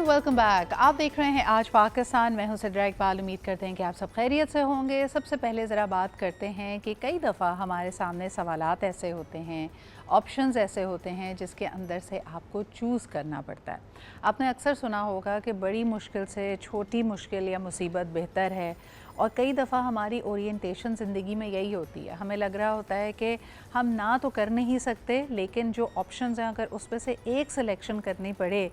Welcome back. आप देख रहे हैं आज पाकिस्तान। मैं हूं सिद्रा इकबाल। उम्मीद करते हैं कि आप सब खैरियत से होंगे। सबसे पहले ज़रा बात करते हैं कि कई दफ़ा हमारे सामने सवालात ऐसे होते हैं, ऑप्शंस ऐसे होते हैं जिसके अंदर से आपको चूज़ करना पड़ता है। आपने अक्सर सुना होगा कि बड़ी मुश्किल से छोटी मुश्किल या मुसीबत बेहतर है, और कई दफ़ा हमारी ओरिएंटेशन ज़िंदगी में यही होती है। हमें लग रहा होता है कि हम ना तो कर नहीं सकते, लेकिन जो ऑप्शंस हैं अगर उसमें से एक सिलेक्शन करनी पड़े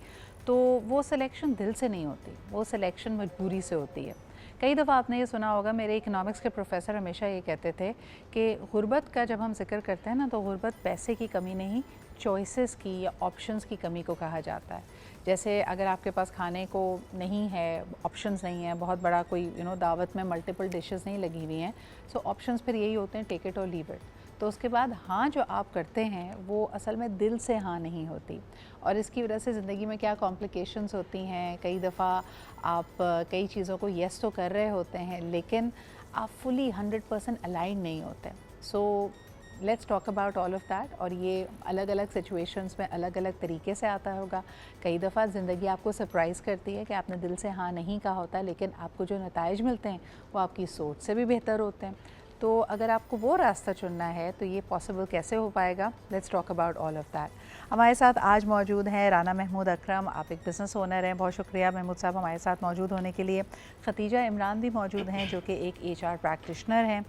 तो वो सिलेक्शन दिल से नहीं होती, वो सिलेक्शन मजबूरी से होती है। कई दफ़ा आपने ये सुना होगा, मेरे इकोनॉमिक्स के प्रोफेसर हमेशा ये कहते थे कि गुर्बत का जब हम जिक्र करते हैं ना, तो गुर्बत पैसे की कमी नहीं, चॉइसेस की या ऑप्शंस की कमी को कहा जाता है। जैसे अगर आपके पास खाने को नहीं है, ऑप्शंस नहीं है, बहुत बड़ा कोई दावत में मल्टीपल डिशेस नहीं लगी हुई हैं, सो ऑप्शंस फिर यही होते हैं, टेक इट और लीव इट। तो उसके बाद हाँ जो आप करते हैं वो असल में दिल से हाँ नहीं होती, और इसकी वजह से ज़िंदगी में क्या कॉम्प्लिकेशंस होती हैं। कई दफ़ा आप कई चीज़ों को येस तो कर रहे होते हैं, लेकिन आप फुली 100% अलाइन नहीं होते। So let's talk about all of that. और ये अलग अलग सिचुएशंस में अलग अलग तरीके से आता होगा। कई दफ़ा ज़िंदगी आपको सरप्राइज़ करती है कि आपने दिल से हाँ नहीं कहा होता, लेकिन आपको जो नताइज मिलते हैं वो आपकी सोच से भी बेहतर होते हैं। तो अगर आपको वो रास्ता चुनना है तो ये पॉसिबल कैसे हो पाएगा? Let's talk about all of that. हमारे साथ आज मौजूद हैं राना महमूद अकरम। आप एक बिज़नेस ओनर हैं, बहुत शुक्रिया महमूद साहब हमारे साथ मौजूद होने के लिए। खतीजा इमरान भी मौजूद हैं जो कि एक HR प्रैक्टिशनर हैं,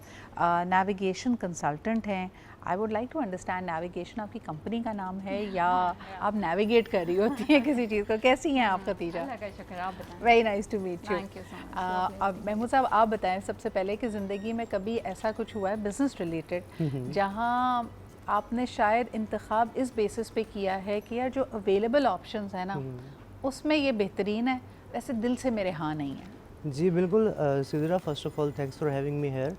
नेविगेशन कंसल्टेंट हैं। I would like to understand, navigation आपकी कंपनी का नाम है या आप नेविगेट कर रही होती हैं किसी चीज़ को? कैसी हैं आप खतीजा? आप बताएं। Very nice to meet you. Thank you so much. अब महमूद साहब आप बताएं सबसे पहले कि ज़िंदगी में कभी ऐसा कुछ हुआ है बिज़नेस रिलेटेड जहां आपने शायद इंतखाब इस बेसिस पे किया है कि यार जो अवेलेबल ऑप्शंस है ना उसमें ये बेहतरीन है, वैसे दिल से मेरे हाँ नहीं है? जी बिल्कुल Sidra, first of all thanks for having me here.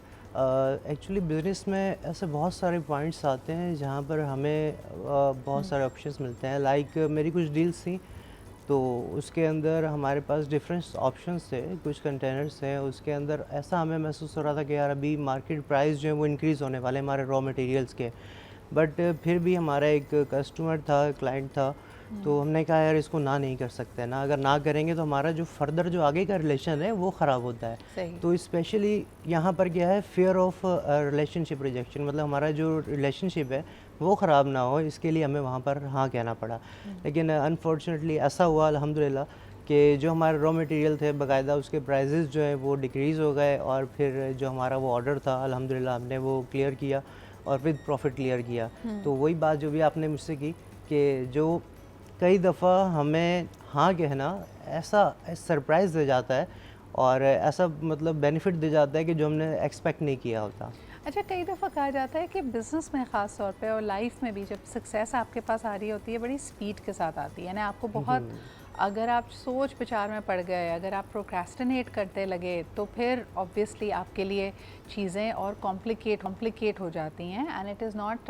Actually business में ऐसे बहुत सारे पॉइंट्स आते हैं जहाँ पर हमें बहुत सारे ऑप्शंस मिलते हैं। लाइक मेरी कुछ डील्स थी, तो उसके अंदर हमारे पास डिफरेंट ऑप्शंस थे, कुछ कंटेनर्स थे। उसके अंदर ऐसा हमें महसूस हो रहा था कि यार अभी मार्केट प्राइस जो है वो इंक्रीज़ होने वाले हमारे रॉ मटेरियल्स के। बट फिर भी हमारा एक कस्टमर था, क्लाइंट था, तो हमने कहा यार इसको ना नहीं कर सकते ना, अगर ना करेंगे तो हमारा जो फर्दर जो आगे का रिलेशन है वो ख़राब होता है। सही। तो स्पेशली यहाँ पर क्या है, फियर ऑफ रिलेशनशिप रिजेक्शन, मतलब हमारा जो रिलेशनशिप है वो ख़राब ना हो, इसके लिए हमें वहाँ पर हाँ कहना पड़ा। लेकिन अनफॉर्चुनेटली ऐसा हुआ अल्हम्दुलिल्लाह कि जो हमारे रॉ मटेरियल थे बाकायदा उसके प्राइजेज़ जो हैं वो डिक्रीज़ हो गए, और फिर जो हमारा वो ऑर्डर था अल्हम्दुलिल्लाह हमने वो क्लियर किया और विद प्रॉफिट क्लियर किया। तो वही बात जो भी आपने मुझसे की कि जो कई दफ़ा हमें हाँ कहना ऐसा सरप्राइज़ दे जाता है और ऐसा मतलब बेनिफिट दे जाता है कि जो हमने एक्सपेक्ट नहीं किया होता। अच्छा, कई दफ़ा कहा जाता है कि बिज़नेस में ख़ास तौर पे और लाइफ में भी जब सक्सेस आपके पास आ रही होती है बड़ी स्पीड के साथ आती है, यानी आपको बहुत, अगर आप सोच विचार में पड़ गए, अगर आप प्रोक्रेस्टिनेट करते लगे तो फिर ऑब्वियसली आपके लिए चीज़ें और कॉम्प्लिकेट हो जाती हैं, एंड इट इज़ नॉट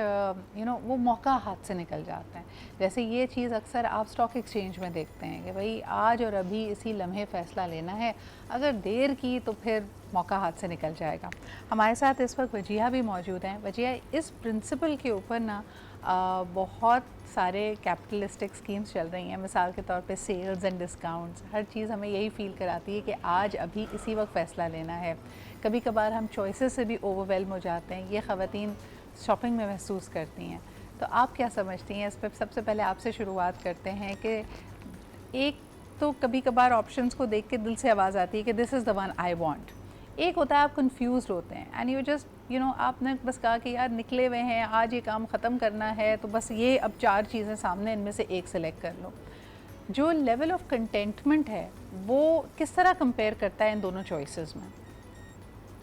वो मौका हाथ से निकल जाता है। जैसे ये चीज़ अक्सर आप स्टॉक एक्सचेंज में देखते हैं कि भाई आज और अभी इसी लम्हे फ़ैसला लेना है, अगर देर की तो फिर मौका हाथ से निकल जाएगा। हमारे साथ इस वक्त वजिया भी मौजूद हैं। वजिया, इस प्रिंसिपल के ऊपर ना बहुत सारे कैपिटलिस्टिक स्कीम्स चल रही हैं। मिसाल के तौर पे सेल्स एंड डिस्काउंट्स, हर चीज़ हमें यही फ़ील कराती है कि आज अभी इसी वक्त फ़ैसला लेना है। कभी कभार हम चॉइसेस से भी ओवरवेल्म हो जाते हैं, ये ख़वातीन शॉपिंग में महसूस करती हैं। तो आप क्या समझती हैं इस पर? सबसे पहले आपसे शुरुआत करते हैं कि एक तो कभी कभार ऑप्शंस को देख के दिल से आवाज़ आती है कि this is the one I want. एक होता है आप कंफ्यूज होते हैं एंड यू जस्ट आपने बस कहा कि यार निकले हुए हैं, आज ये काम ख़त्म करना है, तो बस ये अब 4 चीज़ें सामने, इनमें से एक सेलेक्ट कर लो। जो लेवल ऑफ कंटेंटमेंट है वो किस तरह कंपेयर करता है इन दोनों चॉइसेस में?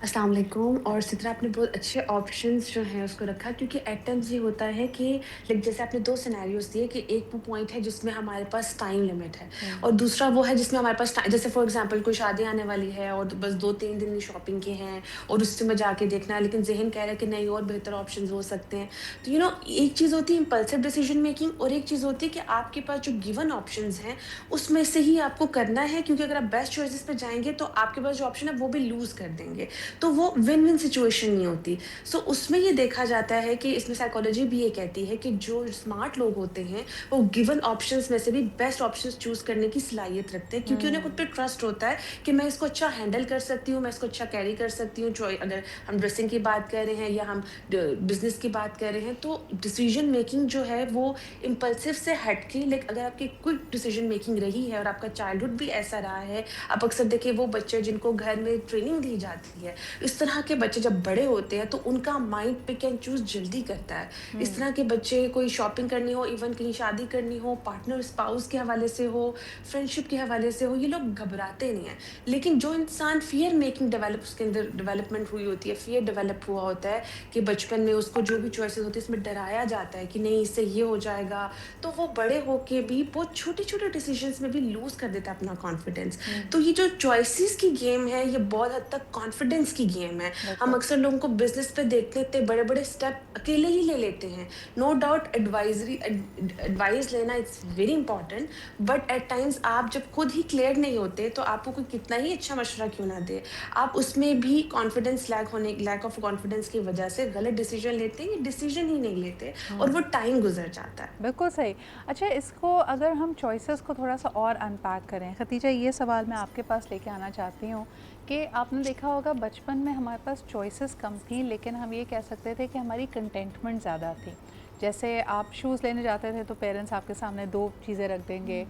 अस्सलाम वालेकुम। और सित्रा, आपने बहुत अच्छे ऑप्शंस जो हैं उसको रखा, क्योंकि एट टाइम्स ये होता है कि लाइक जैसे आपने 2 सिनेरियोज़ दिए कि एक वो पॉइंट है जिसमें हमारे पास टाइम लिमिट है, और दूसरा वो है जिसमें हमारे पास जैसे फॉर एग्जांपल कोई शादी आने वाली है और बस 2-3 दिन की शॉपिंग के हैं और उससे में जाके देखना है, लेकिन ज़हन कह रहा है कि नहीं और बेहतर ऑप्शंस हो सकते हैं। तो एक चीज़ होती है इम्पल्सिव डिसीजन मेकिंग, और एक चीज़ होती है कि आपके पास जो गिवन ऑप्शंस हैं उसमें से ही आपको करना है, क्योंकि अगर आप बेस्ट चॉइसेस पे जाएँगे तो आपके पास जो ऑप्शन है वो भी लूज़ कर देंगे। तो वो विन विन सिचुएशन नहीं होती। सो उसमें ये देखा जाता है कि इसमें साइकोलॉजी भी ये कहती है कि जो स्मार्ट लोग होते हैं वो गिवन ऑप्शंस में से भी बेस्ट ऑप्शंस चूज करने की सलाहियत रखते हैं, क्योंकि उन्हें खुद पे ट्रस्ट होता है कि मैं इसको अच्छा हैंडल कर सकती हूँ, मैं इसको अच्छा कैरी कर सकती हूँ। अगर हम ड्रेसिंग की बात कर रहे हैं या हम बिजनेस की बात कर रहे हैं, तो डिसीजन मेकिंग जो है वो इम्पल्सिव से हटके, लेकिन अगर आपकी क्विक डिसीजन मेकिंग रही है और आपका चाइल्डहुड भी ऐसा रहा है, आप अक्सर देखिए वो बच्चे जिनको घर में ट्रेनिंग दी जाती है, इस तरह के बच्चे जब बड़े होते हैं तो उनका माइंड पिक एंड चूज जल्दी करता है। इस तरह के बच्चे, कोई शॉपिंग करनी हो, इवन कहीं शादी करनी हो, पार्टनर स्पाउस के हवाले से हो, फ्रेंडशिप के हवाले से हो, ये लोग घबराते नहीं हैं। लेकिन जो इंसान फियर मेकिंग डेवलप, उसके अंदर डेवलपमेंट हुई होती है, फियर डेवलप हुआ होता है कि बचपन में उसको जो भी चॉइसेस होती है इसमें डराया जाता है कि नहीं इससे ये हो जाएगा, तो वो बड़े होके भी बहुत छोटे छोटे डिसीजंस में भी लूज कर देता है अपना कॉन्फिडेंस। तो ये जो चॉइसेस की गेम है ये बहुत हद तक कॉन्फिडेंस की गेम है। हम अक्सर लोगों को बिजनेस पे देखते हैं, इतने बड़े बड़े स्टेप अकेले ही ले लेते हैं। नो डाउट एडवाइस लेना it's very important, but at times आप जब खुद ही क्लियर नहीं होते तो आपको कोई कितना ही अच्छा मशवरा क्यों ना दे, आप उसमें भी कॉन्फिडेंस लैक ऑफ कॉन्फिडेंस की वजह से गलत डिसीजन लेते हैं या डिसीजन ही नहीं लेते और वो टाइम गुजर जाता है। बिल्कुल सही। अच्छा, इसको अगर हम चॉइसेस को थोड़ा सा और अनपैक करें, खतीजा ये सवाल मैं आपके पास लेके आना चाहती हूँ कि आपने देखा होगा बचपन में हमारे पास चॉइसेस कम थी, लेकिन हम ये कह सकते थे कि हमारी कंटेंटमेंट ज़्यादा थी। जैसे आप शूज़ लेने जाते थे तो पेरेंट्स आपके सामने दो चीज़ें रख देंगे।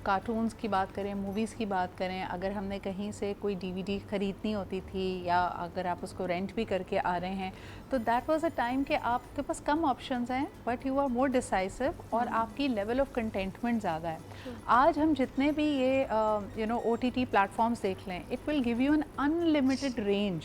कार्टून्स की बात करें, मूवीज़ की बात करें, अगर हमने कहीं से कोई डीवीडी ख़रीदनी होती थी या अगर आप उसको रेंट भी करके आ रहे हैं, तो दैट वाज अ टाइम कि आपके पास कम ऑप्शंस हैं but you are more decisive और आपकी लेवल ऑफ कंटेंटमेंट ज़्यादा है। आज हम जितने भी ये OTT प्लेटफॉर्म्स देख लें, it will give you an unlimited range.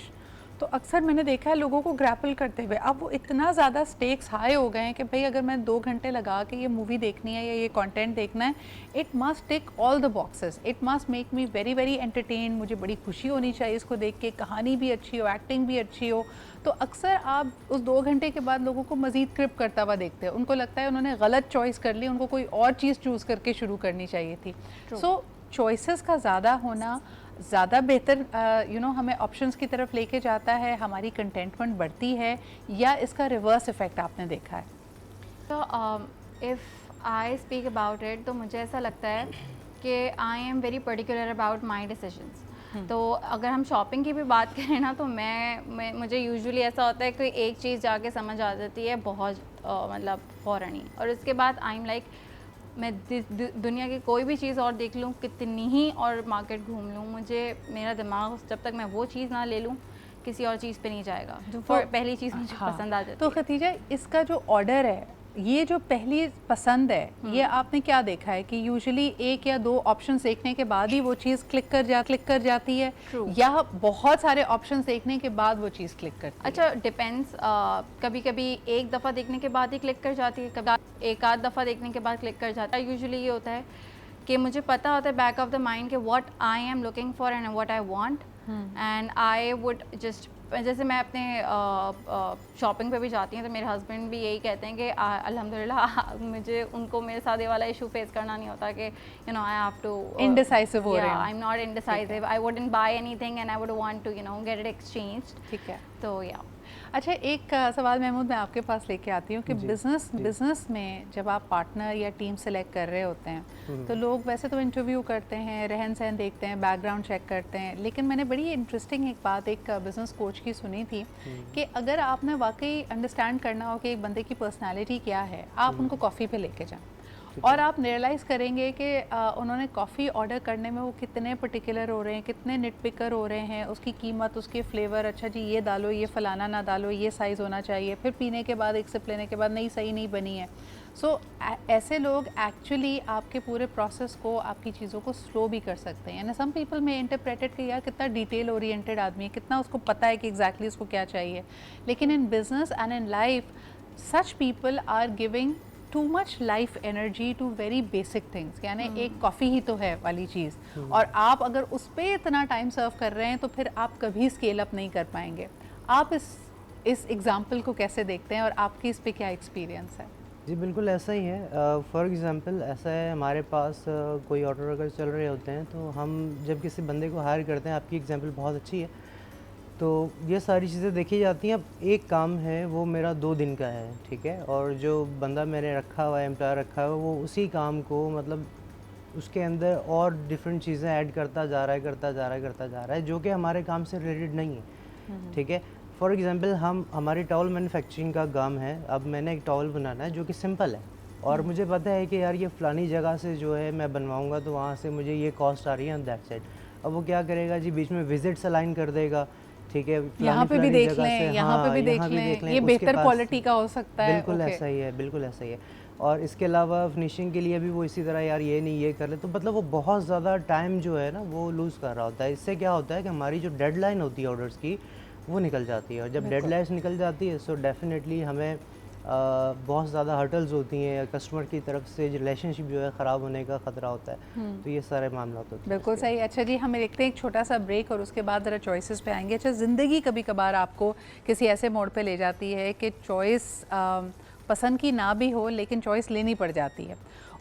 तो अक्सर मैंने देखा है लोगों को ग्रैपल करते हुए, अब वो इतना ज़्यादा स्टेक्स हाई हो गए हैं कि भाई अगर मैं 2 घंटे लगा के ये मूवी देखनी है या ये कंटेंट देखना है, it must tick all the boxes, it must make me very very entertain, मुझे बड़ी खुशी होनी चाहिए इसको देख के, कहानी भी अच्छी हो, एक्टिंग भी अच्छी हो। तो अक्सर आप उस 2 घंटे के बाद लोगों को मज़ीद क्रिप करता हुआ देखते हैं, उनको लगता है उन्होंने गलत चॉइस कर ली, उनको कोई और चीज़ चूज़ करके शुरू करनी चाहिए थी। सो चॉइसेस का ज़्यादा होना ज़्यादा बेहतर हमें ऑप्शंस की तरफ लेके जाता है, हमारी कंटेंटमेंट बढ़ती है, या इसका रिवर्स इफ़ेक्ट आपने देखा है? तो if I speak about it, तो मुझे ऐसा लगता है कि I am very particular about my decisions. तो अगर हम शॉपिंग की भी बात करें ना, तो मुझे यूजुअली ऐसा होता है कि एक चीज़ जाके समझ आ जाती है बहुत मतलब फ़ौरन ही, और उसके बाद आई एम लाइक मैं दुनिया की कोई भी चीज़ और देख लूँ, कितनी ही और मार्केट घूम लूँ, मुझे मेरा दिमाग जब तक मैं वो चीज़ ना ले लूँ किसी और चीज़ पे नहीं जाएगा जो पहली चीज़ मुझे पसंद आ जाती तो है। खतीजा, इसका जो ऑर्डर है, ये जो पहली पसंद है, ये आपने क्या देखा है कि यूजुअली 1 या 2 ऑप्शंस देखने के बाद ही वो चीज़ क्लिक कर जाती है, या बहुत सारे ऑप्शंस देखने के बाद वो चीज़ क्लिक करती है? अच्छा, डिपेंड्स। कभी कभी एक दफ़ा देखने के बाद ही क्लिक कर जाती है, कभी एक आध दफ़ा देखने के बाद क्लिक कर जाता है। यूजुअली ये होता है कि मुझे पता होता है बैक ऑफ द माइंड कि what I am looking for and what I want, and I would just, जैसे मैं अपने शॉपिंग पे भी जाती हूँ तो मेरे हस्बैंड भी यही कहते हैं कि अल्हम्दुलिल्लाह मुझे उनको मेरे साथ ये वाला इशू फेस करना नहीं होता कि आई हैव टू Indecisive हो रहे हैं। I am not indecisive, I wouldn't buy anything and I would want to get it exchanged. ठीक है। तो या अच्छा, एक सवाल महमूद मैं आपके पास लेके आती हूँ कि जी, बिज़नेस में जब आप पार्टनर या टीम सेलेक्ट कर रहे होते हैं, तो लोग वैसे तो इंटरव्यू करते हैं, रहन सहन देखते हैं, बैकग्राउंड चेक करते हैं, लेकिन मैंने बड़ी इंटरेस्टिंग एक बात एक बिज़नेस कोच की सुनी थी कि अगर आपने वाकई अंडरस्टैंड करना हो कि एक बंदे की पर्सनैलिटी क्या है, आप उनको कॉफ़ी पे लेके जाएं और आप रियलाइज़ करेंगे कि उन्होंने कॉफ़ी ऑर्डर करने में वो कितने पर्टिकुलर हो रहे हैं, कितने निटपिकर हो रहे हैं, उसकी कीमत, उसके फ्लेवर, अच्छा जी ये डालो, ये फ़लाना ना डालो, ये साइज़ होना चाहिए, फिर पीने के बाद एक सिप लेने के बाद नहीं, सही नहीं बनी है। सो ऐसे लोग एक्चुअली आपके पूरे प्रोसेस को, आपकी चीज़ों को स्लो भी कर सकते हैं। सम पीपल में इंटरप्रेटेड कि यार कितना डिटेल ओरिएंटेड आदमी है, कितना उसको पता है कि एग्जैक्टली उसको क्या चाहिए, लेकिन in business and in life such people are giving too much life energy to very basic things, यानी एक कॉफ़ी ही तो है वाली चीज़, और आप अगर उस पर इतना टाइम सर्व कर रहे हैं तो फिर आप कभी स्केल अप नहीं कर पाएंगे। आप इस एग्ज़ाम्पल को कैसे देखते हैं और आपकी इस पे क्या एक्सपीरियंस है? जी बिल्कुल ऐसा ही है। फॉर एग्ज़ाम्पल ऐसा है, हमारे पास कोई ऑर्डर अगर चल रहे होते हैं तो हम जब किसी बंदे को हायर करते हैं, आपकी एग्ज़ाम्पल बहुत अच्छी है, तो ये सारी चीज़ें देखी जाती हैं। अब एक काम है वो मेरा 2 दिन का है, ठीक है? और जो बंदा मैंने रखा हुआ है, एम्प्लॉयर रखा हुआ है, वो उसी काम को मतलब उसके अंदर और डिफरेंट चीज़ें ऐड करता जा रहा है, करता जा रहा है, करता जा रहा है, जो कि हमारे काम से रिलेटेड नहीं है, ठीक है? फॉर एग्ज़ाम्पल हम हमारी टॉवल मैन्युफैक्चरिंग का काम है, अब मैंने एक टॉवल बनाना है जो कि सिंपल है और मुझे पता है कि यार ये फ़लानी जगह से जो है मैं बनवाऊँगा तो वहाँ से मुझे ये कॉस्ट आ रही है, दैट्स इट। अब वो क्या करेगा जी, बीच में विज़िट्स अलाइन कर देगा, ठीक है? यहाँ पे भी फलानी देख जगह से, लें, यहाँ पे हाँ, भी देख यहाँ भी देख लें, लें, ये उसके बेहतर पास क्वालिटी का हो सकता है। बिल्कुल ओके। ऐसा ही है, बिल्कुल ऐसा ही है। और इसके अलावा फिनिशिंग के लिए भी वो इसी तरह यार ये नहीं ये कर ले, तो मतलब वो बहुत ज़्यादा टाइम जो है ना वो लूज़ कर रहा होता है। इससे क्या होता है कि हमारी जो डेडलाइन होती है ऑर्डर्स की वो निकल जाती है और जब बिल्कुल। डेडलाइन्स निकल जाती है सो डेफ़िनेटली हमें बहुत ज़्यादा हर्टल्स होती हैं, कस्टमर की तरफ से रिलेशनशिप जो है ख़राब होने का ख़तरा होता है। तो ये सारे मामला होते हैं बिल्कुल इसके। सही। अच्छा जी, हम देखते हैं एक छोटा सा ब्रेक और उसके बाद ज़रा चॉइसेस पे आएंगे। अच्छा, ज़िंदगी कभी कभार आपको किसी ऐसे मोड़ पे ले जाती है कि चॉइस पसंद की ना भी हो लेकिन चॉइस लेनी पड़ जाती है,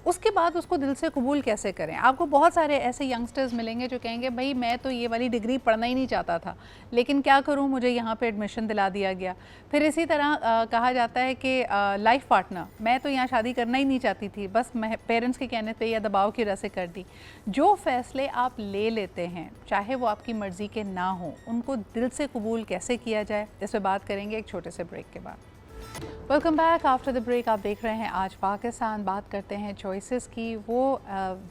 उसके बाद उसको दिल से कबूल कैसे करें? आपको बहुत सारे ऐसे यंगस्टर्स मिलेंगे जो कहेंगे भाई मैं तो ये वाली डिग्री पढ़ना ही नहीं चाहता था, लेकिन क्या करूं, मुझे यहाँ पे एडमिशन दिला दिया गया। फिर इसी तरह कहा जाता है कि लाइफ पार्टनर, मैं तो यहाँ शादी करना ही नहीं चाहती थी, बस मैं पेरेंट्स के कहने पे या दबाव की वजह से कर दी। जो फ़ैसले आप ले लेते हैं चाहे वो आपकी मर्ज़ी के ना हो, उनको दिल से कबूल कैसे किया जाए, इस पर बात करेंगे एक छोटे से ब्रेक के बाद। Welcome back after the break. आप देख रहे हैं आज पाकिस्तान। बात करते हैं चॉइसेस की, वो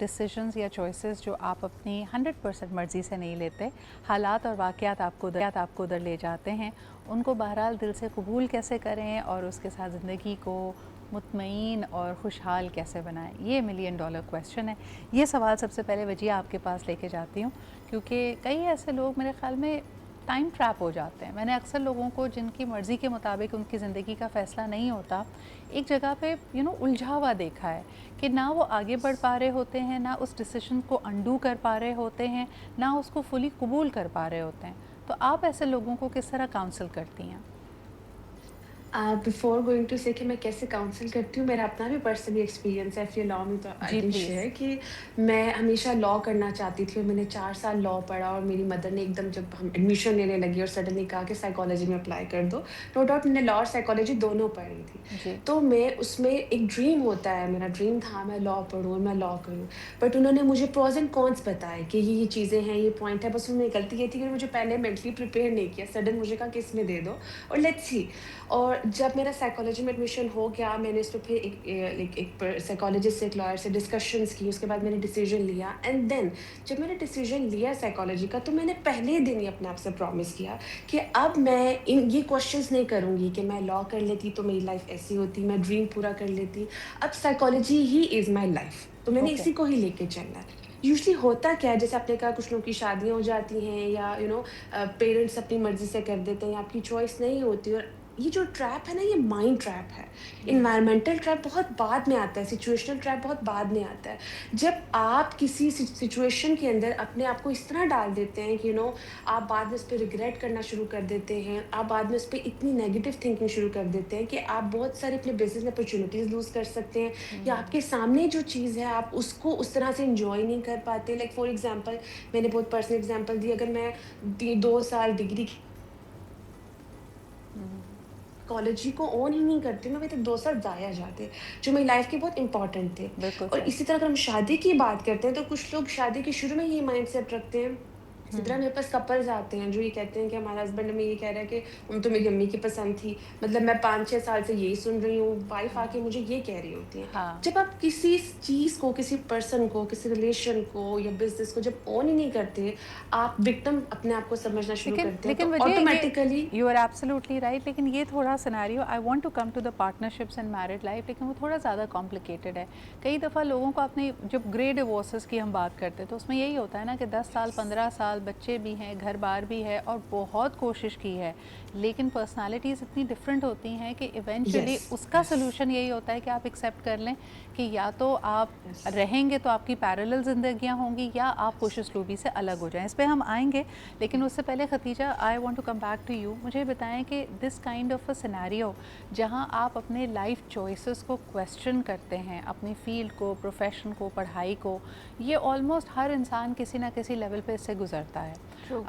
डिसीजंस या चॉइसेस जो आप अपनी 100% मर्ज़ी से नहीं लेते, हालात और वाक़यात आपको उधर ले जाते हैं, उनको बहरहाल दिल से कबूल कैसे करें और उसके साथ ज़िंदगी को मुतमईन और खुशहाल कैसे बनाएं, ये $1 मिलियन क्वेश्चन है। ये सवाल सबसे पहले वजह आपके पास लेके जाती हूँ क्योंकि कई ऐसे लोग मेरे ख़्याल में टाइम ट्रैप हो जाते हैं। मैंने अक्सर लोगों को जिनकी मर्ज़ी के मुताबिक उनकी ज़िंदगी का फ़ैसला नहीं होता, एक जगह पे उलझा हुआ देखा है कि ना वो आगे बढ़ पा रहे होते हैं, ना उस डिसीजन को अंडू कर पा रहे होते हैं, ना उसको फुली कबूल कर पा रहे होते हैं। तो आप ऐसे लोगों को किस तरह काउंसल करती हैं? बिफोर गोइंग टू से कि मैं कैसे काउंसल करती हूँ, मेरा अपना भी पर्सनली एक्सपीरियंस है, इफ यू अलाउ मी तो आई जी कैन प्लीज़। शेयर कि मैं हमेशा लॉ करना चाहती थी और मैंने 4 साल लॉ पढ़ा और मेरी मदर ने एकदम जब हम एडमिशन लेने लगे और सडनली कहा कि साइकोलॉजी में अप्लाई कर दो। नो डाउट मैंने लॉ और साइकोलॉजी दोनों पढ़ी थी। जी। तो मैं उसमें एक ड्रीम होता है, मेरा ड्रीम था मैं लॉ पढ़ूँ और मैं लॉ करूँ। बट उन्होंने मुझे प्रोज़ एंड कॉन्स बताए कि ये चीज़ें हैं, ये पॉइंट है। बस उन्होंने गलती ये थी कि मुझे पहले मेंटली प्रिपेयर नहीं किया। सडन मुझे कहा कि इसमें दे दो और लेट्स सी। और जब मेरा साइकोलॉजी में एडमिशन हो गया, मैंने इस पे फिर एक साइकोलॉजिस्ट से, एक लॉयर से डिस्कशंस की, उसके बाद मैंने डिसीजन लिया। एंड देन जब मैंने डिसीजन लिया साइकोलॉजी का, तो मैंने पहले दिन ही अपने आप से प्रॉमिस किया कि अब मैं ये क्वेश्चंस नहीं करूँगी कि मैं लॉ कर लेती तो मेरी लाइफ ऐसी होती, मैं ड्रीम पूरा कर लेती। अब psychology he is my life, तो मैंने ओके। इसी को ही लेके चलना है। यूजुअली होता क्या है, जैसे आपने कहा कुछ लोगों की शादियाँ हो जाती हैं या पेरेंट्स अपनी मर्ज़ी से कर देते हैं या आपकी चॉइस नहीं होती। और ये जो ट्रैप है ना, ये माइंड ट्रैप है। एनवायरमेंटल ट्रैप बहुत बाद में आता है, सिचुएशनल ट्रैप बहुत बाद में आता है। जब आप किसी सिचुएशन के अंदर अपने आप को इस तरह डाल देते हैं कि आप बाद में उस पे रिग्रेट करना शुरू कर देते हैं, आप बाद में उस पे इतनी नेगेटिव थिंकिंग शुरू कर देते हैं कि आप बहुत सारे अपने बिज़नेस में अपॉर्च्युनिटीज़ लूज़ कर सकते हैं या आपके सामने जो चीज़ है आप उसको उस तरह से एन्जॉय नहीं कर पाते। लाइक फॉर एग्ज़ाम्पल, मैंने बहुत पर्सनल एग्ज़ाम्पल दी, अगर मैं 2 साल डिग्री कॉलेज ही को ऑन ही नहीं करती, मैं तो 2 साल ज़ाया जाते, जो मेरी लाइफ के बहुत इंपॉर्टेंट थे। बिल्कुल और सही। इसी तरह अगर हम शादी की बात करते हैं, तो कुछ लोग शादी के शुरू में ये माइंडसेट रखते हैं। इसी तरह मेरे पास कपल्स आते हैं जो ये कहते हैं कि हमारा हस्बैंड हमें ये कह रहा है कि तो मेरी अम्मी की पसंद थी, मतलब मैं 5-6 साल से यही सुन रही हूँ, वाइफ आके मुझे ये कह रही होती है। हाँ। जब आप किसी चीज़ को, किसी पर्सन को, किसी रिलेशन को या बिजनेस को जब ऑन ही नहीं करते, आप विक्टिम अपने आप को समझना शुरू लेकिन करते हैं, लेकिन तो वजह ये, automatically you are absolutely right, लेकिन ये थोड़ा scenario, I want to come to the partnerships and married life, लेकिन वो थोड़ा ज़्यादा कॉम्प्लिकेटेड है। कई दफ़ा लोगों को अपनी, जब ग्रे डिवोर्सेस की हम बात करते हैं तो उसमें यही होता है ना कि 10 साल 15 साल बच्चे भी हैं, घर बार भी है और बहुत कोशिश की है, लेकिन पर्सनालिटीज़ इतनी डिफरेंट होती हैं कि इवेंचुअली यस, उसका यस, सोल्यूशन यही होता है कि आप एक्सेप्ट कर लें कि या तो आप यस। रहेंगे तो आपकी पैरेलल ज़िंदगियाँ होंगी या आप खुश उसलूबी से अलग हो जाएं। इस पे हम आएंगे, लेकिन उससे पहले Khatija, I want to come back to you. मुझे बताएं कि this kind of a scenario जहां आप अपने लाइफ चॉइसेस को क्वेश्चन करते हैं, अपनी फील्ड को, प्रोफेशन को, पढ़ाई को, ये ऑलमोस्ट हर इंसान किसी ना किसी लेवल पे इससे गुजरता होता है। True.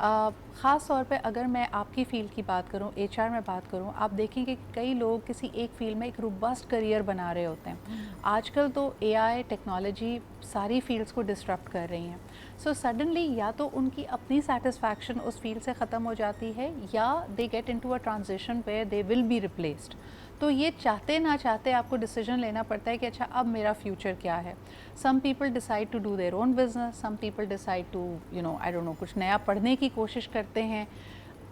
ख़ास तौर पे अगर मैं आपकी फ़ील्ड की बात करूं, एचआर में बात करूं, आप देखेंगे कि कई लोग किसी एक फ़ील्ड में एक रोबस्ट करियर बना रहे होते हैं। आजकल तो एआई टेक्नोलॉजी सारी फ़ील्ड्स को डिस्टरप्ट कर रही हैं। सो सडनली या तो उनकी अपनी सेटिस्फैक्शन उस फील्ड से ख़त्म हो जाती है या they get into a transition where they will be replaced. तो ये चाहते ना चाहते आपको डिसीजन लेना पड़ता है कि अच्छा अब मेरा फ्यूचर क्या है। Some people decide to do their own business, some people decide to I don't know कुछ नया पढ़ने की कोशिश करते हैं।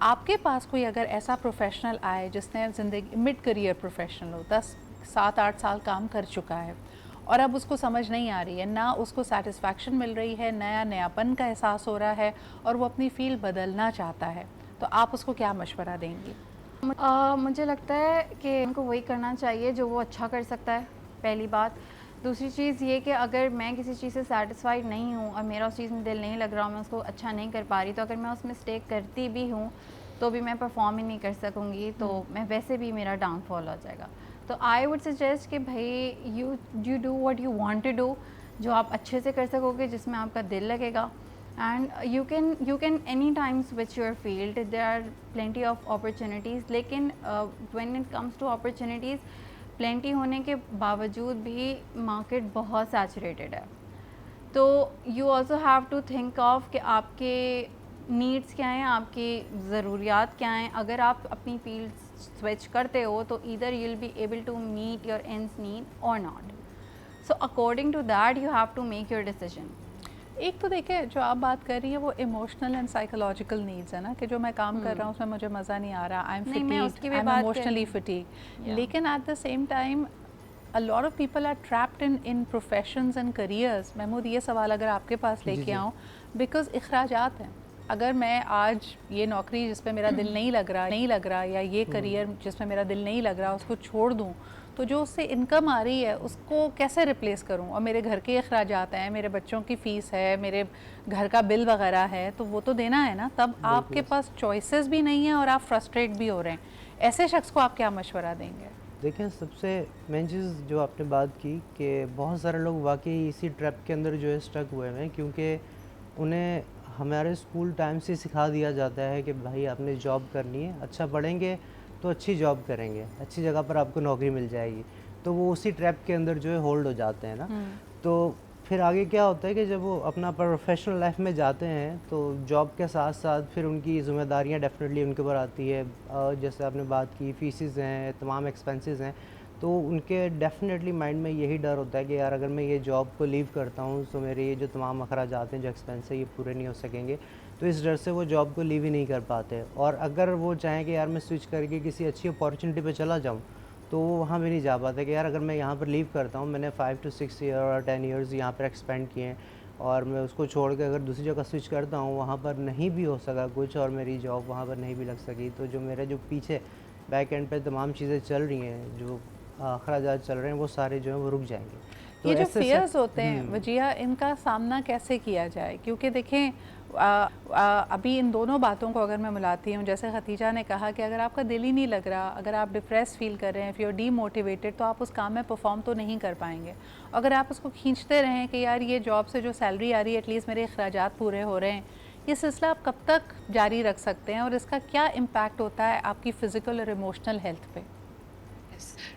आपके पास कोई अगर ऐसा प्रोफेशनल आए जिसने ज़िंदगी मिड करियर प्रोफेशनल हो, 10 7 8 साल काम कर चुका है और अब उसको समझ नहीं आ रही है, ना उसको सेटिस्फैक्शन मिल रही है, नयापन का एहसास हो रहा है और वो अपनी फील्ड बदलना चाहता है, तो आप उसको क्या मशवरा देंगी? मुझे लगता है कि उनको वही करना चाहिए जो वो अच्छा कर सकता है, पहली बात। दूसरी चीज़ ये कि अगर मैं किसी चीज़ से सैटिस्फाइड नहीं हूँ और मेरा उस चीज़ में दिल नहीं लग रहा, मैं उसको अच्छा नहीं कर पा रही, तो अगर मैं उसमें स्टे करती भी हूँ तो भी मैं परफॉर्म ही नहीं कर सकूँगी, तो मैं वैसे भी मेरा डाउनफॉल हो जाएगा। तो आई वुड सजेस्ट कि भाई you do what you want to do, जो आप अच्छे से कर सकोगे, जिसमें आपका दिल लगेगा। And you can anytime switch your field. There are plenty of opportunities, लेकिन when it comes to opportunities, plenty होने के बावजूद भी market बहुत saturated है। तो you also have to think of कि आपके needs क्या हैं, आपकी ज़रूरियात क्या हैं। अगर आप अपनी field switch करते हो तो either you'll be able to meet your ends need or not. So according to that you have to make your decision. एक तो देखिए जो आप बात कर रही हैं वो इमोशनल एंड साइकोलॉजिकल नीड्स है ना, कि जो मैं काम कर रहा हूँ उसमें मुझे मज़ा नहीं आ रहा, आई एम नहीं, मैं उसकी फटीग्ड, भी आई एम बात कर इमोशनली रही हूँ। फटीग्ड। Yeah. लेकिन at the same time a lot of people are trapped in professions and careers. Mahmood, ये सवाल अगर आपके पास जी, लेके जी। आऊँ, बिकॉज अखराजात हैं। अगर मैं आज ये नौकरी जिस पे मेरा दिल नहीं लग रहा या ये करियर जिसमें मेरा दिल नहीं लग रहा उसको छोड़ दूँ, तो जो उससे इनकम आ रही है उसको कैसे रिप्लेस करूं? और मेरे घर के अखराजात हैं, मेरे बच्चों की फ़ीस है, मेरे घर का बिल वगैरह है, तो वो तो देना है ना। तब आपके पास चॉइसेस भी नहीं है और आप फ्रस्ट्रेट भी हो रहे हैं। ऐसे शख्स को आप क्या मशवरा देंगे? देखिए, सबसे मेन चीज़ जो आपने बात की कि बहुत सारे लोग वाक़ई इसी ट्रैप के अंदर जो है स्टक हुए हैं, क्योंकि उन्हें हमारे स्कूल टाइम से सिखा दिया जाता है कि भाई आपने जॉब करनी है, अच्छा पढ़ेंगे तो अच्छी जॉब करेंगे, अच्छी जगह पर आपको नौकरी मिल जाएगी। तो वो उसी ट्रैप के अंदर जो है होल्ड हो जाते हैं ना। तो फिर आगे क्या होता है कि जब वो अपना प्रोफेशनल लाइफ में जाते हैं तो जॉब के साथ साथ फिर उनकी ज़िम्मेदारियाँ डेफिनेटली उनके ऊपर आती है। जैसे आपने बात की फ़ीसेस हैं, तमाम एक्सपेंसेस हैं, तो उनके डेफिनेटली माइंड में यही डर होता है कि यार अगर मैं ये जॉब को लीव करता हूँ तो मेरे ये जो तमाम अखराजात हैं, जो एक्सपेंस है, ये पूरे नहीं हो सकेंगे। तो इस डर से वो जॉब को लीव ही नहीं कर पाते। और अगर वो चाहें कि यार मैं स्विच करके किसी अच्छी अपॉर्चुनिटी पे चला जाऊँ, तो वो वहाँ भी नहीं जा पाते कि यार अगर मैं यहाँ पर लीव करता हूँ, मैंने 5 to 6 ईयर और 10 ईयर्स यहाँ पर एक्सपेंड किए हैं, और मैं उसको छोड़ के अगर दूसरी जगह स्विच करता हूँ, वहाँ पर नहीं भी हो सका कुछ और मेरी जॉब वहाँ पर नहीं भी लग सकी, तो जो मेरे जो पीछे बैक एंड पे तमाम चीज़ें चल रही हैं, जो अखराजात चल रहे हैं, वो सारे जो हैं वो रुक जाएंगे। तो ये जो ऐसे फियर्स होते हैं वजिया, इनका सामना कैसे किया जाए? क्योंकि देखें अभी इन दोनों बातों को अगर मैं मिलाती हूँ, जैसे खतीजा ने कहा कि अगर आपका दिल ही नहीं लग रहा, अगर आप डिप्रेस फील कर रहे हैं, इफ़ यू आर डीमोटिवेटेड, तो आप उस काम में परफॉर्म तो नहीं कर पाएंगे। अगर आप उसको खींचते रहें कि यार ये जॉब से जो सैलरी आ रही है एटलीस्ट मेरे अखराजात पूरे हो रहे हैं, ये सिलसिला आप कब तक जारी रख सकते हैं और इसका क्या इम्पैक्ट होता है आपकी फ़िज़िकल और इमोशनल हेल्थ पे?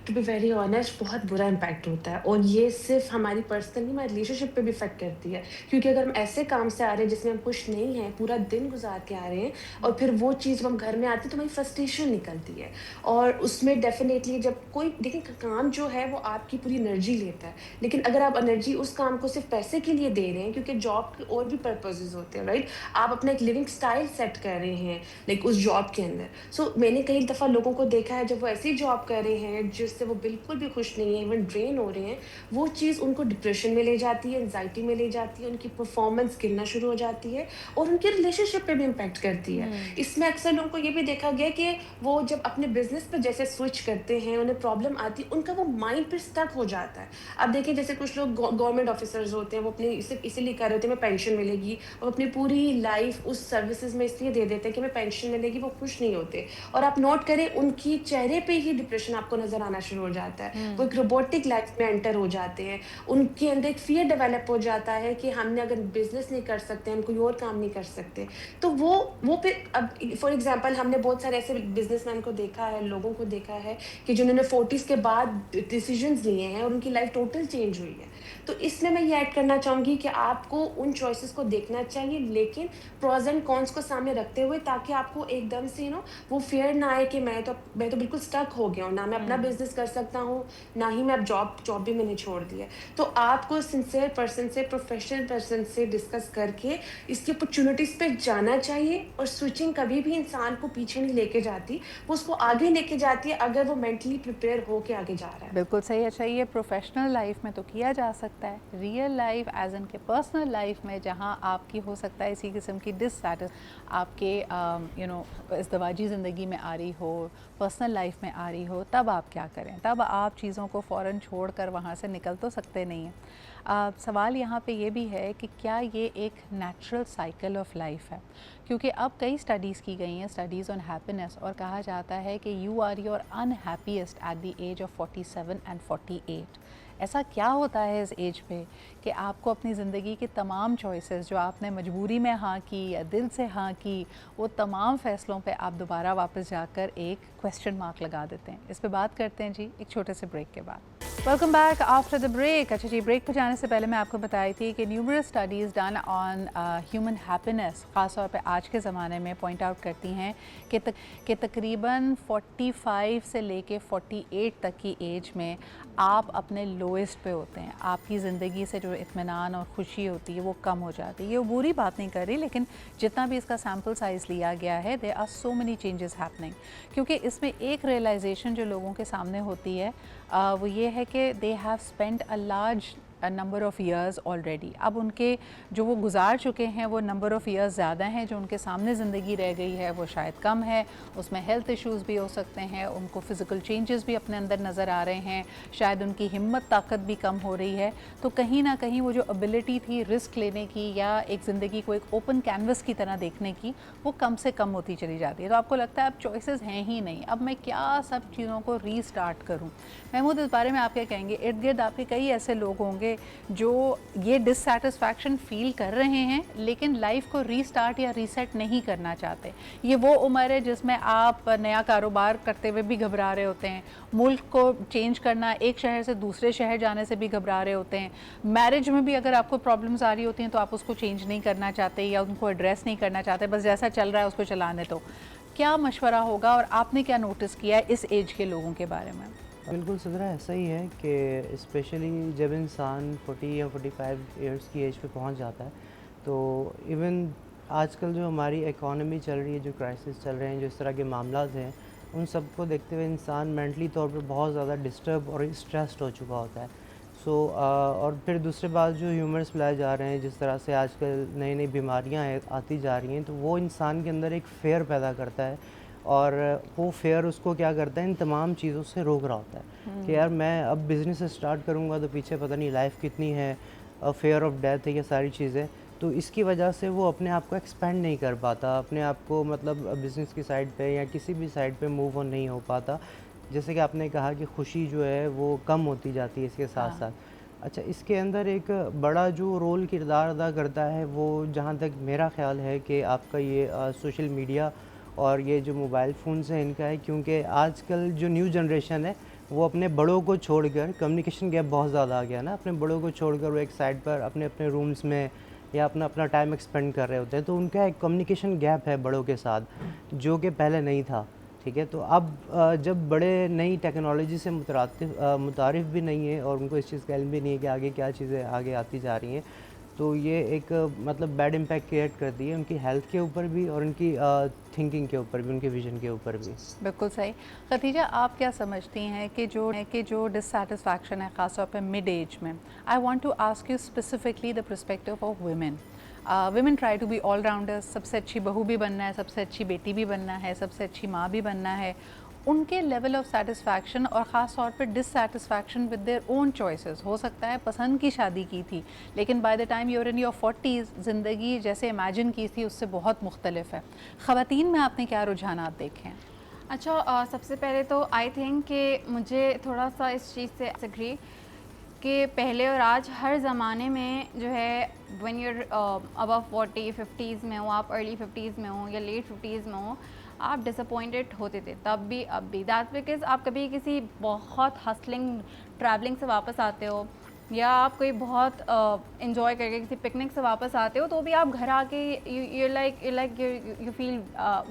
टू बी वेरी ऑनेस्ट, बहुत बुरा इम्पैक्ट होता है, और ये सिर्फ हमारी पर्सनल नहीं, हमारी रिलेशनशिप पे भी इफेक्ट करती है। क्योंकि अगर हम ऐसे काम से आ रहे हैं जिसमें हम खुश नहीं हैं, पूरा दिन गुजार के आ रहे हैं, और फिर वो चीज़ जब हम घर में आती है तो हमारी फ्रस्ट्रेशन निकलती है। और उसमें डेफिनेटली जब कोई देखिए, काम जो है वो आपकी पूरी एनर्जी लेता है, लेकिन अगर आप एनर्जी उस काम को सिर्फ पैसे के लिए दे रहे हैं, क्योंकि जॉब के और भी पर्पजेज होते हैं, राइट? आप अपना एक लिविंग स्टाइल सेट कर रहे हैं लाइक उस जॉब के अंदर। सो मैंने कई दफ़ा लोगों को देखा है, जब वो ऐसी जॉब कर रहे हैं जिससे वो बिल्कुल भी खुश नहीं है, इवन ड्रेन हो रहे हैं, वो चीज़ उनको डिप्रेशन में ले जाती है, एंजाइटी में ले जाती है, उनकी परफॉर्मेंस गिरना शुरू हो जाती है, और उनके रिलेशनशिप पे भी इम्पैक्ट करती है। इसमें अक्सर लोगों को ये भी देखा गया कि वो जब अपने बिजनेस पे जैसे स्विच करते हैं, उन्हें प्रॉब्लम आती है, उनका वो माइंड पे स्टक हो जाता है। अब देखिए, जैसे कुछ लोग गवर्नमेंट ऑफिसर्स होते हैं, वो अपनी सिर्फ इसीलिए कर रहे होते हैं हमें पेंशन मिलेगी, और अपनी पूरी लाइफ उस सर्विसेज में इसलिए दे देते हैं कि हमें पेंशन मिलेगी, वो खुश नहीं होते। और आप नोट करें, उनकी चेहरे पे ही डिप्रेशन आपको नजर आना शुरू हो जाता है, वो एक रोबोटिक लाइफ में एंटर हो जाते हैं। उनके अंदर एक फ़ियर डेवलप हो जाता है कि हमने अगर बिज़नेस नहीं कर सकते, हम कोई और काम नहीं कर सकते। तो वो फिर अब फॉर एग्ज़ाम्पल हमने बहुत सारे ऐसे बिज़नेसमैन को देखा है, लोगों को देखा है कि जिन्होंने 40s के बाद डिसीज़न्स लिए हैं और उनकी लाइफ़ टोटल चेंज हुई है। तो इसमें मैं ये ऐड करना चाहूँगी कि आपको उन चॉइसेस को देखना चाहिए, लेकिन प्रोस एंड कॉन्स को सामने रखते हुए, ताकि आपको एकदम से वो फ़ियर ना आए कि मैं तो बिल्कुल स्टक हो गया हूँ, ना मैं अपना बिज़नेस कर सकता हूँ, ना ही मैं अब जॉब भी मैंने छोड़ दी है। तो आपको सिंसियर पर्सन से, प्रोफेशनल पर्सन से डिस्कस करके इसकी अपॉर्च्युनिटीज़ पे जाना चाहिए, और स्विचिंग कभी भी इंसान को पीछे नहीं लेके जाती, वो उसको आगे लेके जाती है अगर वो मेंटली प्रिपेयर होके आगे जा रहा है। बिल्कुल सही। अच्छा, ये प्रोफेशनल लाइफ में तो किया जा सकता है, रियल लाइफ एज इन के पर्सनल लाइफ में जहाँ आपकी हो सकता है इसी किस्म की आपके इज़्दिवाजी ज़िंदगी में आ रही हो, पर्सनल लाइफ में आ रही हो, तब आप क्या करें? तब आप चीज़ों को फ़ौरन छोड़कर वहाँ से निकल तो सकते नहीं हैं। सवाल यहाँ पे ये भी है कि क्या ये एक नेचुरल साइकिल ऑफ लाइफ है? क्योंकि अब कई स्टडीज़ की गई हैं, स्टडीज़ ऑन हैप्पीनेस, और कहा जाता है कि you are your unhappiest at the age of 47 and 48। ऐसा क्या होता है इस एज पे कि आपको अपनी ज़िंदगी की तमाम चॉइसेस जो आपने मजबूरी में हाँ की या दिल से हाँ की, वो तमाम फ़ैसलों पे आप दोबारा वापस जाकर एक क्वेश्चन मार्क लगा देते हैं? इस पे बात करते हैं जी एक छोटे से ब्रेक के बाद। Welcome back after the break. अच्छा जी, ब्रेक पर जाने से पहले मैं आपको बताई थी कि numerous studies done on human happiness ख़ास तौर पे आज के ज़माने में पॉइंट आउट करती हैं कि तकरीबन 45 से लेके 48 तक की एज में आप अपने लोएस्ट पे होते हैं। आपकी ज़िंदगी से जो इत्मीनान और ख़ुशी होती है वो कम हो जाती है। ये बुरी बात नहीं कर रही, लेकिन जितना भी इसका सैम्पल साइज़ लिया गया है, there are so many changes happening. क्योंकि इसमें एक रियलाइजेशन जो लोगों के सामने होती है वो ये है कि they have spent a large number of years already. अब उनके जो वो गुजार चुके हैं वो नंबर ऑफ़ ईयर्स ज़्यादा हैं, जो उनके सामने ज़िंदगी रह गई है वो शायद कम है। उसमें हेल्थ इश्यूज़ भी हो सकते हैं, उनको फ़िज़िकल चेंजेस भी अपने अंदर नज़र आ रहे हैं, शायद उनकी हिम्मत ताकत भी कम हो रही है। तो कहीं ना कहीं वो जो एबिलिटी थी रिस्क लेने की या एक ज़िंदगी को एक ओपन कैनवस की तरह देखने की, वो कम से कम होती चली जाती है। तो आपको लगता है अब चॉइसेस हैं ही नहीं, अब मैं क्या सब चीज़ों को रीस्टार्ट करूँ? महमूद, इस बारे में आप क्या कहेंगे? इर्द गिर्द आपके कई ऐसे लोग होंगे जो ये डिससैटिस्फैक्शन फील कर रहे हैं, लेकिन लाइफ को रीस्टार्ट या रीसेट नहीं करना चाहते। ये वो उम्र है जिसमें आप नया कारोबार करते हुए भी घबरा रहे होते हैं, मुल्क को चेंज करना, एक शहर से दूसरे शहर जाने से भी घबरा रहे होते हैं, मैरिज में भी अगर आपको प्रॉब्लम्स आ रही होती हैं तो आप उसको चेंज नहीं करना चाहते या उनको एड्रेस नहीं करना चाहते, बस जैसा चल रहा है उसको चलाने दो। क्या मशवरा होगा और आपने क्या नोटिस किया है इस एज के लोगों के बारे में? बिल्कुल सदरा, ऐसा ही है कि स्पेशली जब इंसान 40 या 45 इयर्स की एज पे पहुंच जाता है, तो इवन आजकल जो हमारी इकॉनमी चल रही है, जो क्राइसिस चल रहे हैं, जो इस तरह के मामलात हैं, उन सबको देखते हुए इंसान मेंटली तौर पे बहुत ज़्यादा डिस्टर्ब और स्ट्रेस्ड हो चुका होता है। और फिर दूसरे बात जो ह्यूमर्स फैलाए जा रहे हैं, जिस तरह से आजकल नई नई बीमारियाँ आती जा रही हैं, तो वो इंसान के अंदर एक फ़ियर पैदा करता है, और वो फ़ियर उसको क्या करता है, इन तमाम चीज़ों से रोक रहा होता है कि यार मैं अब बिज़नेस स्टार्ट करूँगा तो पीछे पता नहीं लाइफ कितनी है, फ़ियर ऑफ डेथ है, ये सारी चीज़ें। तो इसकी वजह से वो अपने आप को एक्सपेंड नहीं कर पाता, अपने आप को मतलब बिज़नेस की साइड पे या किसी भी साइड पे मूव ऑन नहीं हो पाता। जैसे कि आपने कहा कि खुशी जो है वो कम होती जाती है इसके साथ साथ। अच्छा, इसके अंदर एक बड़ा जो रोल किरदार अदा करता है, वो जहाँ तक मेरा ख़्याल है कि आपका ये सोशल मीडिया और ये जो मोबाइल फ़ोन्स हैं इनका है। क्योंकि आजकल जो न्यू जनरेशन है वो अपने बड़ों को छोड़कर, कम्युनिकेशन गैप बहुत ज़्यादा आ गया ना, अपने बड़ों को छोड़कर वो एक साइड पर अपने अपने रूम्स में या अपना अपना टाइम एक्सपेंड कर रहे होते हैं। तो उनका एक कम्युनिकेशन गैप है बड़ों के साथ, जो कि पहले नहीं था। ठीक है, तो अब जब बड़े नई टेक्नोलॉजी से मुतारिफ़ भी नहीं है और उनको इस चीज़ का इल्म भी नहीं है कि आगे क्या चीज़ें आगे आती जा रही हैं, तो ये एक मतलब बैड इम्पैक्ट क्रिएट करती है उनकी हेल्थ के ऊपर भी और उनकी थिंकिंग के ऊपर भी, उनके विजन के ऊपर भी। बिल्कुल सही। खदीजा, आप क्या समझती हैं कि जो डिससैटिस्फैक्शन है ख़ास तौर पे मिड एज में, I want to ask you specifically the perspective of women. Women try to be all rounders, सबसे अच्छी बहू भी बनना है, सबसे अच्छी बेटी भी बनना है, सबसे अच्छी माँ भी बनना है। उनके लेवल ऑफ सेटिस्फैक्शन और ख़ास तौर पे dissatisfaction with their own choices, हो सकता है पसंद की शादी की थी, लेकिन by the time you're in your 40s ज़िंदगी जैसे इमेजिन की थी उससे बहुत मुख्तलिफ है। ख़वातीन में आपने क्या रुझानात देखे हैं? अच्छा, सबसे पहले तो आई थिंक कि मुझे थोड़ा सा इस चीज़ से एग्री कि पहले और आज हर ज़माने में जो है व्हेन यूर अबव 40 50s में हो, आप अर्ली 50s में हो या लेट 50s में हो, आप डिसअपॉइंटेड होते थे तब भी अब भी। दैट्स बिकॉज आप कभी किसी बहुत हसलिंग ट्रैवलिंग से वापस आते हो या आप कोई बहुत इन्जॉय करके किसी पिकनिक से वापस आते हो तो भी आप घर आके यू फील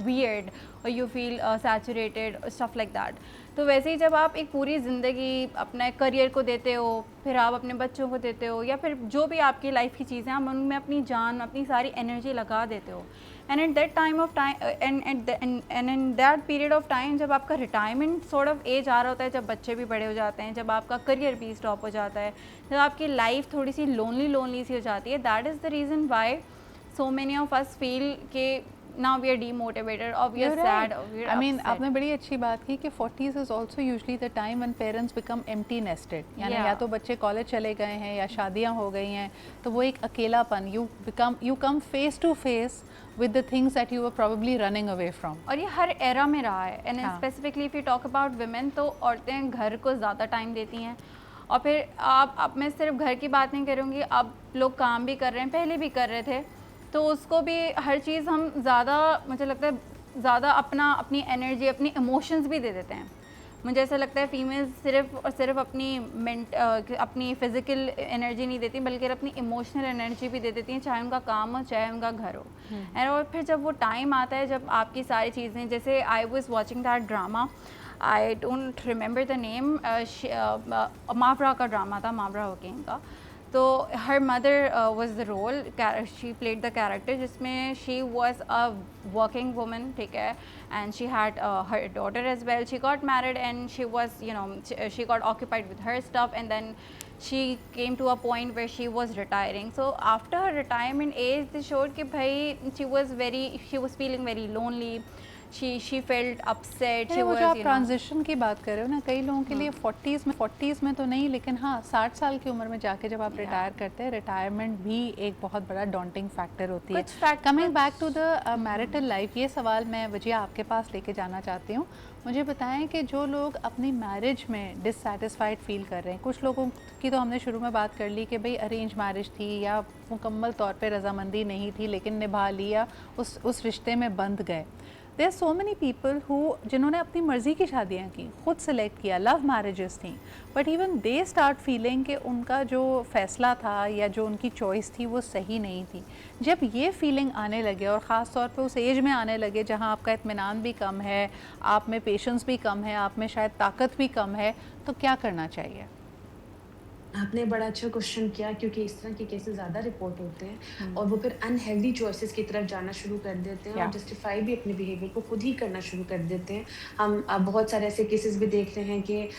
वियर्ड और you feel saturated stuff like that. तो वैसे ही जब आप एक पूरी ज़िंदगी अपने करियर को देते हो, फिर आप अपने बच्चों को देते हो या फिर जो भी आपकी लाइफ की चीज़ें, आप उनमें अपनी जान, अपनी सारी एनर्जी लगा देते हो, and at that time of time and in that period of time जब आपका रिटायरमेंट सॉर्ट ऑफ एज आ रहा होता है, जब बच्चे भी बड़े हो जाते हैं, जब आपका करियर भी स्टॉप हो जाता है, जब आपकी लाइफ थोड़ी सी लोनली सी हो जाती है, that is the reason why so many of us feel कि now we are demotivated or we are You're sad right. or we are I mean, upset. आपने बड़ी अच्छी बात की कि 40s is also usually the time when parents become empty nested. यानी Yeah. या तो बच्चे कॉलेज चले गए हैं या शादियां हो गई हैं, तो वो एक अकेलापन, you come face to face with the things that you were probably running away from. और ये हर एरा में रहा है, एंड हाँ. Specifically if you talk about women, तो औरतें घर को ज़्यादा टाइम देती हैं। और फिर अब मैं सिर्फ घर की बात नहीं करूँगी, अब लोग काम भी कर रहे हैं, पहले भी कर रहे थे, तो उसको भी हर चीज़ हम ज़्यादा, मुझे लगता है ज़्यादा अपनी एनर्जी, अपनी इमोशंस भी दे देते हैं। मुझे ऐसा लगता है फीमेल्स सिर्फ और सिर्फ अपनी फ़िज़िकल एनर्जी नहीं देती, बल्कि अपनी इमोशनल एनर्जी भी दे देती हैं, चाहे उनका काम हो, चाहे उनका घर हो। एंड और फिर जब वो टाइम आता है जब आपकी सारी चीज़ें, जैसे I was watching that drama, I don't remember the name, Mawra का ड्रामा था, मावरा हुकैम का। तो her mother was the role, she played the character, जिसमें she was a working woman, ठीक है, and she had her daughter as well, she got married and she was she got occupied with her stuff, and then she came to a point where she was retiring. So after her retirement age, they showed कि भाई she was feeling very lonely, she felt upset, she वो was जो आप transition की बात कर रहे हो ना, कई लोगों के लिए 40s में तो नहीं, लेकिन हाँ 60 साल की उम्र में जाके जब आप रिटायर करते हैं, रिटायरमेंट भी एक बहुत बड़ा डॉन्टिंग फैक्टर होती है। Coming back to the marital life, ये सवाल मैं वजिया आपके पास लेके जाना चाहती हूँ। मुझे बताएं कि जो लोग अपनी मैरिज में डिससेटिस्फाइड फील कर रहे हैं, कुछ लोगों की तो हमने शुरू में बात कर ली कि भाई अरेंज मैरिज थी या मुकम्मल तौर पे रजामंदी नहीं थी, लेकिन निभा लिया, उस रिश्ते में बंध गए। देयर सो मैनी पीपल जिन्होंने अपनी मर्ज़ी की शादियाँ की, खुद सेलेक्ट किया, लव मैरिजेस थी, but even they start feeling कि उनका जो फ़ैसला था या जो उनकी चॉइस थी वो सही नहीं थी। जब ये फीलिंग आने लगे और ख़ास तौर पे उस एज में आने लगे जहाँ आपका इत्मीनान भी कम है, आप में पेशेंस भी कम है, आप में शायद ताकत भी कम है, तो क्या करना चाहिए? आपने बड़ा अच्छा क्वेश्चन किया, क्योंकि इस तरह के केसेस ज़्यादा रिपोर्ट होते हैं और वो फिर अनहेल्दी चॉइसेस की तरफ जाना शुरू कर देते हैं और जस्टिफाई भी अपने बिहेवियर को खुद ही करना शुरू कर देते हैं। हम अब बहुत सारे ऐसे केसेस भी देख रहे हैं कि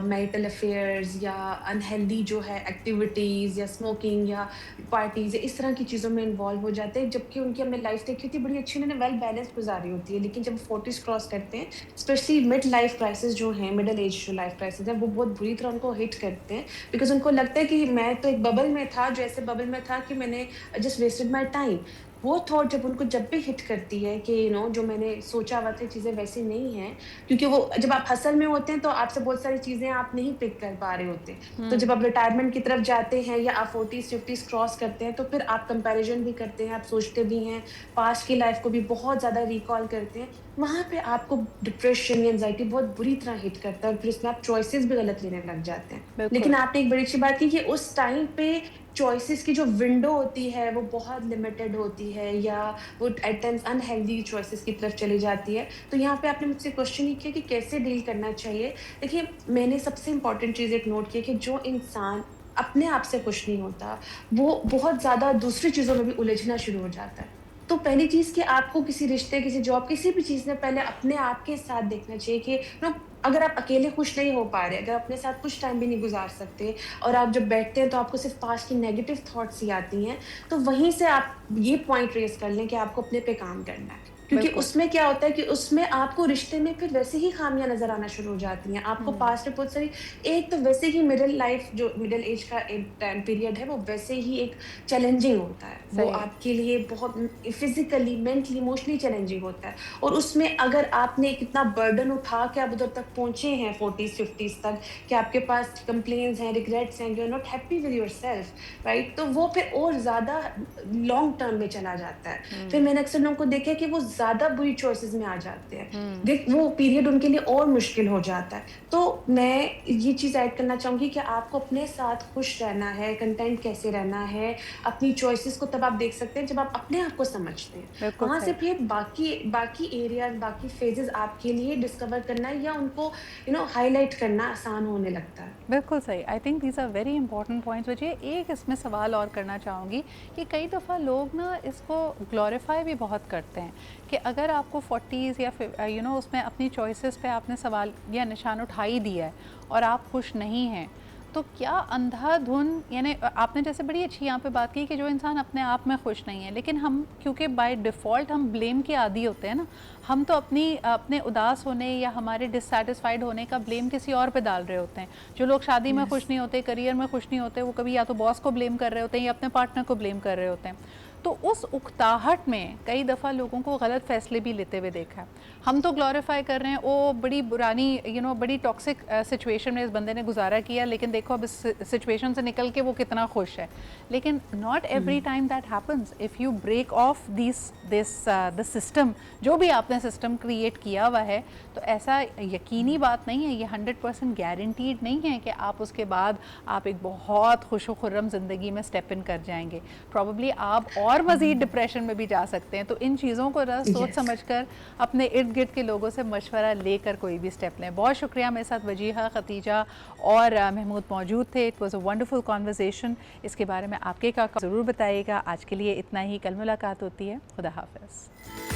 मैरिटल अफेयर्स या अनहेल्दी जो है एक्टिविटीज़ या स्मोकिंग या पार्टीज़ या इस तरह की चीज़ों में इन्वॉल्व हो जाते हैं, जबकि उनकी हमने लाइफ देखी होती है बड़ी अच्छी, उन्होंने वेल बैलेंस गुजारी होती है, लेकिन जब 40s क्रॉस करते हैं, स्पेशली मिड लाइफ क्राइसिस जो हैं, मिडिल एज जो लाइफ क्राइसिस हैं, वो बहुत बुरी तरह उनको हिट करते हैं, बिकॉज उनको लगता है कि मैं तो एक बबल में था, जो ऐसे बबल में था कि मैंने जस्ट वेस्टेड माय टाइम। वो थॉट जब भी हिट करती है कि जो मैंने सोचा हुआ था चीज़ें वैसी नहीं हैं, क्योंकि वो जब आप हसल में होते हैं तो आपसे बहुत सारी चीज़ें आप नहीं पिक कर पा रहे होते। तो जब आप रिटायरमेंट की तरफ जाते हैं या आप 40s 50s क्रॉस करते हैं, तो फिर आप कंपैरिजन भी करते हैं, आप सोचते भी हैं, पास्ट की लाइफ को भी बहुत ज़्यादा रिकॉल करते हैं। वहाँ पे आपको डिप्रेशन या एंजाइटी बहुत बुरी तरह हिट करता है और फिर उसमें आप चॉइसेस भी गलत लेने लग जाते हैं। लेकिन आपने एक बड़ी अच्छी बात की कि उस टाइम पे चॉइसेस की जो विंडो होती है वो बहुत लिमिटेड होती है या वो एट टाइम्स अनहेल्दी चॉइसेस की तरफ चली जाती है। तो यहाँ पे आपने मुझसे क्वेश्चन ही किया कि कैसे डील करना चाहिए। देखिए, मैंने सबसे इम्पॉर्टेंट चीज़ एक नोट की कि जो इंसान अपने आप से खुश नहीं होता, वो बहुत ज़्यादा दूसरी चीज़ों में भी उलझना शुरू हो जाता है। तो पहली चीज़ कि आपको किसी रिश्ते, किसी जॉब, किसी भी चीज़ में पहले अपने आप के साथ देखना चाहिए कि अगर आप अकेले खुश नहीं हो पा रहे, अगर अपने साथ कुछ टाइम भी नहीं गुजार सकते और आप जब बैठते हैं तो आपको सिर्फ पास्ट की नेगेटिव थॉट्स ही आती हैं, तो वहीं से आप ये पॉइंट रेज कर लें कि आपको अपने पे काम करना है। क्योंकि बिल्कुल। उसमें क्या होता है कि उसमें आपको रिश्ते में फिर वैसे ही खामियाँ नज़र आना शुरू हो जाती हैं। आपको पास्ट में बहुत सारी, एक तो वैसे ही मिडल एज का एक टाइम पीरियड है, वो वैसे ही एक चैलेंजिंग होता है। वो सही है। आपके लिए बहुत फिज़िकली, मेंटली, इमोशनली चैलेंजिंग होता है, और उसमें अगर आपने एक इतना बर्डन उठा के आप उधर तक पहुँचे हैं 40s-50s तक, कि आपके पास कंप्लेंट्स हैं, रिग्रेट्स हैं, you are not happy with yourself, right? तो वो फिर और ज़्यादा लॉन्ग टर्म में चला जाता है। फिर मैंने अक्सर लोगों को देखा है कि वो ज़्यादा बुरी चॉइसेस में आ जाते हैं। देख, वो पीरियड उनके लिए और मुश्किल हो जाता है। तो मैं ये चीज़ ऐड करना चाहूँगी कि आपको अपने साथ खुश रहना है, कंटेंट कैसे रहना है, अपनी चॉइसेस को तब आप देख सकते हैं जब आप अपने आप को समझते हैं। बिल्कुल वहाँ से सही। फिर बाकी एरियाज़, बाकी फ़ेज़ेज़ आपके लिए डिस्कवर करना या उनको हाइलाइट करना आसान होने लगता है। बिल्कुल सही। I think these are very important points. मुझे एक इसमें सवाल और करना चाहूँगी कि कई दफ़ा लोग ना इसको ग्लोरीफाई भी बहुत करते हैं कि अगर आपको 40s या फिर उसमें अपनी चॉइसेस पे आपने सवाल या निशान उठा ही दिया है और आप खुश नहीं हैं, तो क्या अंधाधुन, यानी आपने जैसे बड़ी अच्छी यहाँ पे बात की कि जो इंसान अपने आप में खुश नहीं है, लेकिन हम क्योंकि बाय डिफ़ॉल्ट हम ब्लेम के आदी होते हैं ना, हम तो अपने उदास होने या हमारे डिससैटिस्फाइड होने का ब्लेम किसी और पे डाल रहे होते हैं। जो लोग शादी में खुश यस। नहीं होते, करियर में खुश नहीं होते, वो कभी या तो बॉस को ब्लेम कर रहे होते हैं या अपने पार्टनर को ब्लेम कर रहे होते हैं। तो उस उकताहट में कई दफ़ा लोगों को गलत फ़ैसले भी लेते हुए देखा है। हम तो ग्लोरीफाई कर रहे हैं, ओ बड़ी पुरानी बड़ी टॉक्सिक सिचुएशन में इस बंदे ने गुजारा किया, लेकिन देखो अब इस सिचुएशन से निकल के वो कितना खुश है। लेकिन not every time that happens. If you break off the system, जो भी आपने सिस्टम क्रिएट किया हुआ है, तो ऐसा यकीनी बात नहीं है, ये 100% गारंटीड नहीं है कि आप उसके बाद आप एक बहुत खुश खुर्रम ज़िंदगी में स्टेप इन कर जाएंगे। प्रॉब्ली आप और मज़ीद डिप्रेशन में भी जा सकते हैं। तो इन चीज़ों को सोच यस। समझ कर अपने इर्द गिर्द के लोगों से मशवरा लेकर कोई भी स्टेप लें। बहुत शुक्रिया, मेरे साथ वजीहा, खतीजा और महमूद मौजूद थे। It was a wonderful conversation. इसके बारे में आपके का ज़रूर बताइएगा। आज के लिए इतना ही, कल मुलाकात होती है। खुदा हाफ़िज़।